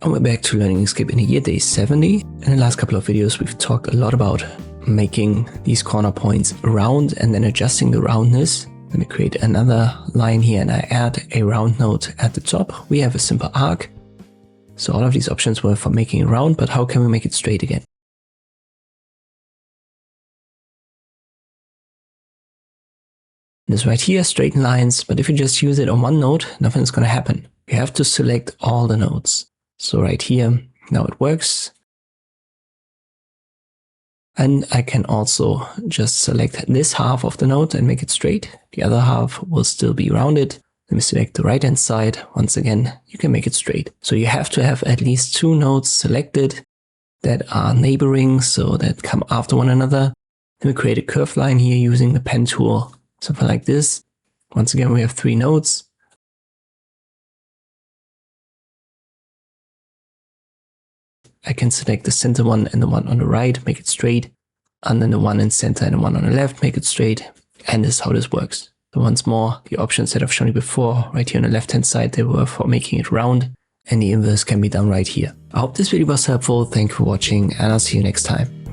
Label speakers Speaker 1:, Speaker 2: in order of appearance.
Speaker 1: And we're back to learning Inkscape in here, day 70. In the last couple of videos, we've talked a lot about making these corner points round and then adjusting the roundness. Let me create another line here and I add a round node at the top. We have a simple arc. So all of these options were for making it round, but how can we make it straight again? This right here, straighten lines, but if you just use it on one node, nothing's going to happen. You have to select all the nodes. So right here, now it works. And I can also just select this half of the node and make it straight. The other half will still be rounded. Let me select the right hand side. Once again, you can make it straight. So you have to have at least two nodes selected that are neighboring, so that come after one another. Let me create a curved line here using the pen tool. Something like this. Once again, we have three nodes. I can select the center one and the one on the right, make it straight. And then the one in center and the one on the left, make it straight. And this is how this works. So once more, the options that I've shown you before, right here on the left hand side, they were for making it round. And the inverse can be done right here. I hope this video was helpful. Thank you for watching and I'll see you next time.